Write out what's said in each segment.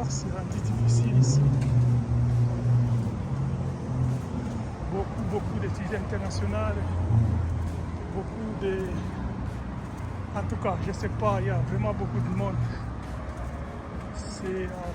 c'est rendu difficile ici. Beaucoup d'étudiants internationaux, beaucoup de... En tout cas, je ne sais pas, il y a vraiment beaucoup de monde.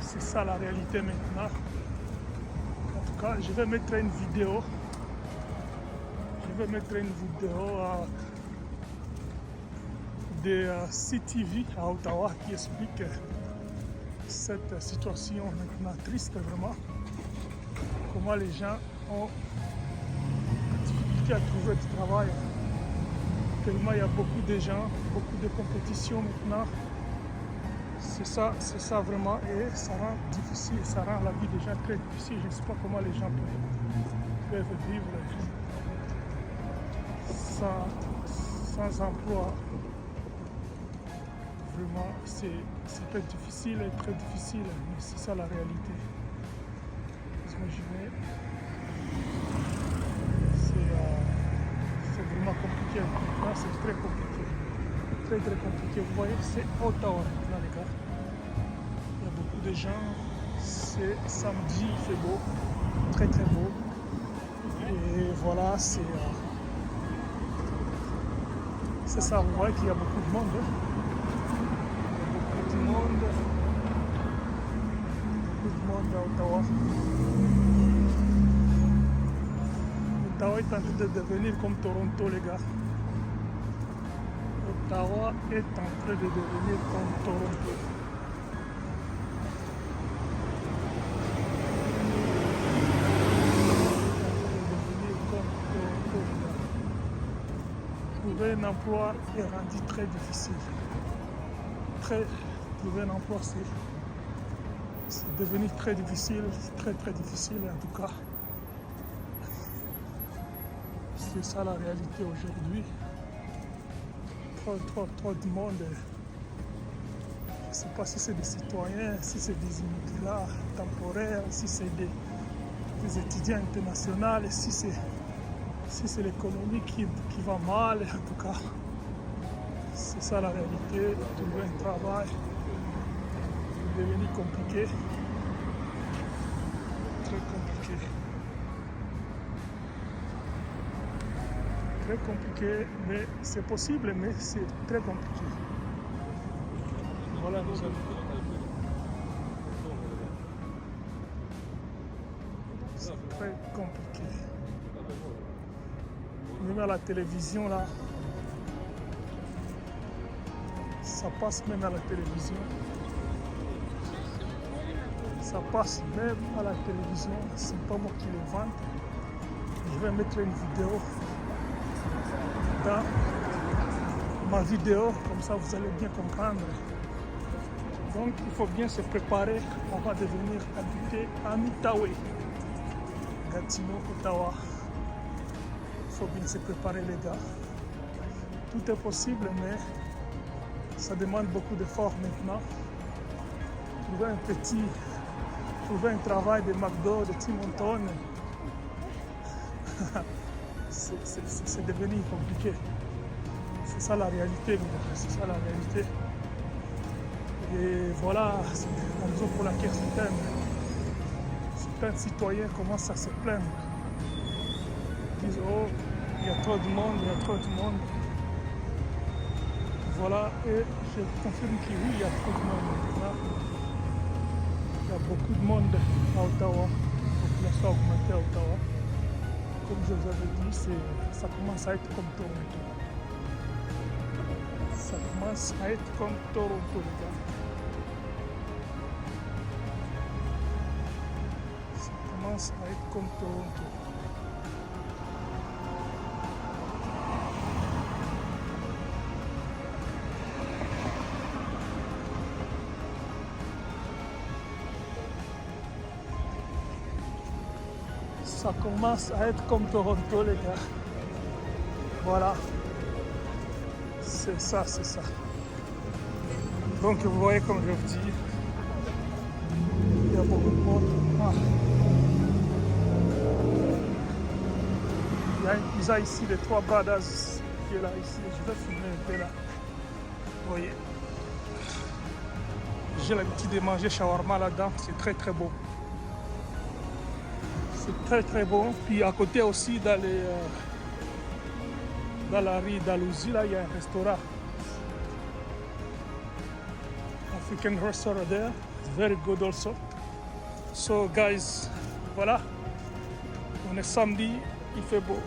C'est ça la réalité maintenant. En tout cas, je vais mettre une vidéo. De CTV à Ottawa qui explique cette situation maintenant triste vraiment. Comment les gens ont difficulté à trouver du travail. Tellement il y a beaucoup de gens, beaucoup de compétition maintenant. C'est ça vraiment, et ça rend difficile, ça rend la vie des gens très difficile. Je ne sais pas comment les gens peuvent vivre sans emploi. Vraiment, c'est très difficile et très difficile, mais c'est ça la réalité. Vous imaginez, c'est vraiment compliqué. Là, c'est très compliqué. Très compliqué. Vous voyez, c'est Ottawa maintenant, les gars. Il y a beaucoup de gens. C'est samedi, il fait beau. Très beau. Et voilà, c'est ça. Vous voyez qu'il y a beaucoup de monde. Beaucoup de monde à Ottawa. Ottawa est en train de devenir comme Toronto, les gars. Ottawa est en train de devenir comme Toronto. Trouver un emploi est rendu très difficile. Trouver un emploi, c'est devenu très difficile, très difficile en tout cas. C'est ça la réalité aujourd'hui. Trop de monde. Je ne sais pas si c'est des citoyens, si c'est des immigrés temporaires, si c'est des étudiants internationaux, si c'est l'économie qui va mal, en tout cas. C'est ça la réalité. Trouver un travail est devenu compliqué. Très compliqué. Très compliqué, mais c'est possible, mais c'est très compliqué. Voilà, nous avons. C'est très compliqué. Même à la télévision, là, ça passe même à la télévision. Ça passe même à la télévision. C'est pas moi qui le vante. Je vais mettre une vidéo dans ma vidéo, comme ça vous allez bien comprendre. Donc il faut bien se préparer. On va devenir habiter à Outaouais, Gatineau, Ottawa. Il faut bien se préparer, les gars. Tout est possible, mais ça demande beaucoup d'efforts maintenant. Trouver un travail de McDo, de Tim Hortons, c'est devenu compliqué. C'est ça la réalité, c'est ça la réalité. Et voilà, c'est la raison pour laquelle certains citoyens commencent à se plaindre. Ils disent, oh, il y a trop de monde, il y a trop de monde. Voilà, et je confirme que oui, il y a trop de monde maintenant. Il y a beaucoup de monde à Ottawa, la population a augmenté à Ottawa. Comme je vous avais dit, ça commence à être comme Toronto. Ça commence à être comme Toronto, les gars. Ça commence à être comme Toronto. Ça commence à être comme Toronto, les gars. Voilà. C'est ça. Donc vous voyez, comme je vous dis, il y a beaucoup de monde. Il y a une pizza ici, les Trois Brothers qui est là ici. Je vais filmer un peu là. Vous voyez. j'ai l'habitude de manger shawarma là-dedans, c'est très très beau. C'est très très bon. Puis à côté aussi, dans la rue d'Alousie, là, il y a un restaurant. African restaurant there. It's very good also. So guys, voilà. On est samedi, il fait beau.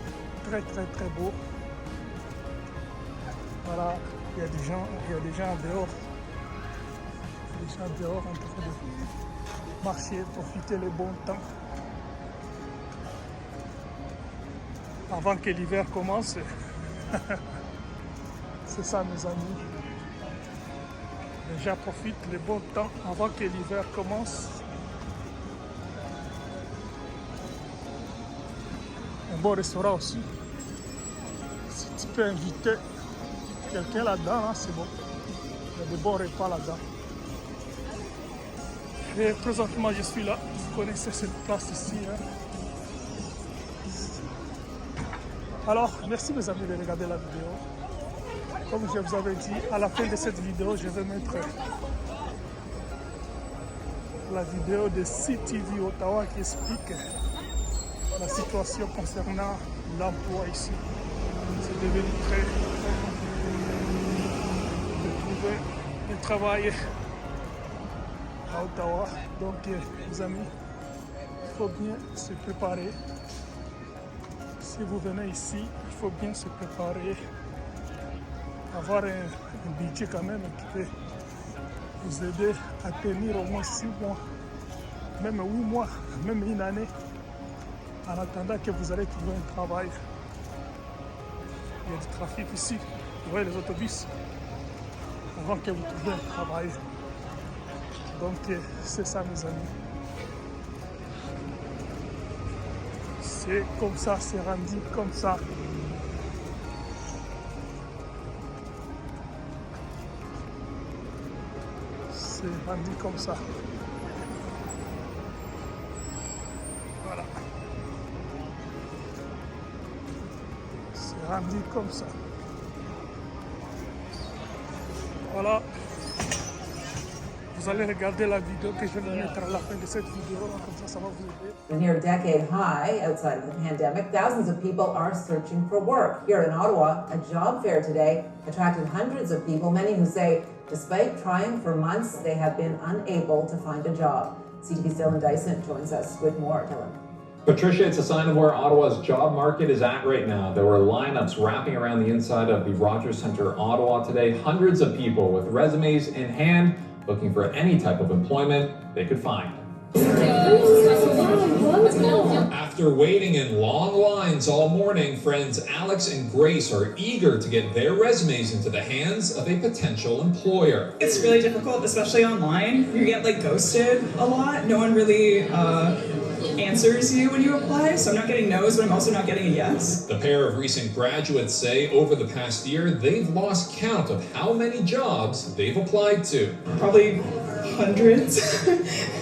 Très très très beau. Voilà, il y a des gens dehors. Des gens dehors en train de marcher, profiter le bon temps. Avant que l'hiver commence. C'est ça mes amis. Les gens profitent le bon temps avant que l'hiver commence. Un bon restaurant aussi. Si tu peux inviter quelqu'un là-dedans, hein, c'est bon. Il y a de bons repas là-dedans. Et présentement, je suis là. Vous connaissez cette place ici. Hein. Alors, merci mes amis de regarder la vidéo. Comme je vous avais dit, à la fin de cette vidéo, je vais mettre la vidéo de CTV Ottawa qui explique la situation concernant l'emploi ici. C'est devenu très de trouver du travail à Ottawa. Donc, les amis, il faut bien se préparer. Si vous venez ici, il faut bien se préparer, avoir un budget quand même qui peut vous aider à tenir au moins 6 mois, même 8 mois, même une année, en attendant que vous allez trouver un travail. Il y a du trafic ici, vous voyez les autobus, avant que vous trouviez un travail. Donc c'est ça mes amis. C'est comme ça, c'est rendu comme ça. C'est rendu comme ça. Voilà. C'est rendu comme ça. Voilà. Vous allez regarder la vidéo que je vais mettre à la fin de cette vidéo, comme ça, ça va vous aider. A near decade high outside of the pandemic, thousands of people are searching for work. Here in Ottawa, a job fair today attracted hundreds of people, many who say despite trying for months, they have been unable to find a job. CTV's Dylan Dyson joins us with more. Dylan. Patricia, it's a sign of where Ottawa's job market is at right now. There were lineups wrapping around the inside of the Rogers Centre, Ottawa today. Hundreds of people with resumes in hand looking for any type of employment they could find. After waiting in long lines all morning, friends Alex and Grace are eager to get their resumes into the hands of a potential employer. It's really difficult, especially online. You get ghosted a lot. No one really answers you when you apply, so I'm not getting no's, but I'm also not getting a yes. The pair of recent graduates say over the past year, they've lost count of how many jobs they've applied to. Probably hundreds. I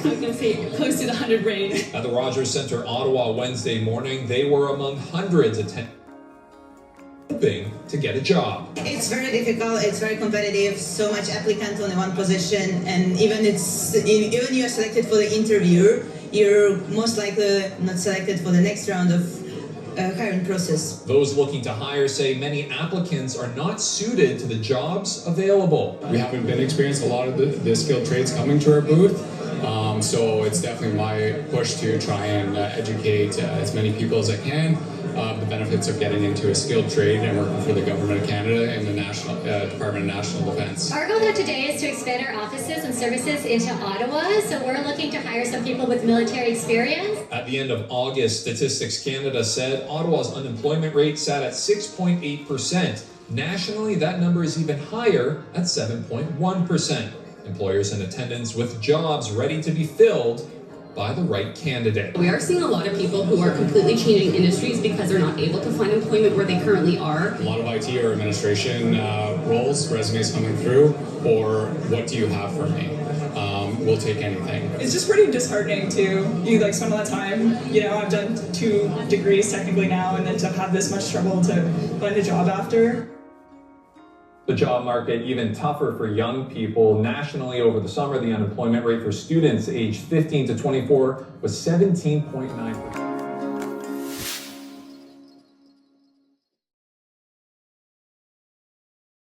was going to say close to the 100 range. At the Rogers Centre, Ottawa, Wednesday morning, they were among hundreds hoping to get a job. It's very difficult, it's very competitive, so much applicants on one position, and even you're selected for the interview, you're most likely not selected for the next round of hiring process. Those looking to hire say many applicants are not suited to the jobs available. We haven't been experiencing a lot of the skilled trades coming to our booth, so it's definitely my push to try and educate as many people as I can the benefits of getting into a skilled trade and working for the Government of Canada and the National Department of National Defence. Our goal though today is to expand our offices and services into Ottawa, so we're looking to hire some people with military experience. At the end of August, Statistics Canada said Ottawa's unemployment rate sat at 6.8%. Nationally, that number is even higher at 7.1%. Employers in attendance with jobs ready to be filled by the right candidate. We are seeing a lot of people who are completely changing industries because they're not able to find employment where they currently are. A lot of IT or administration roles, resumes coming through, or what do you have for me? We'll take anything. It's just pretty disheartening too. You spend a lot of time, I've done 2 degrees technically now, and then to have this much trouble to find a job after. The job market even tougher for young people. Nationally, over the summer, the unemployment rate for students aged 15 to 24 was 17.9%.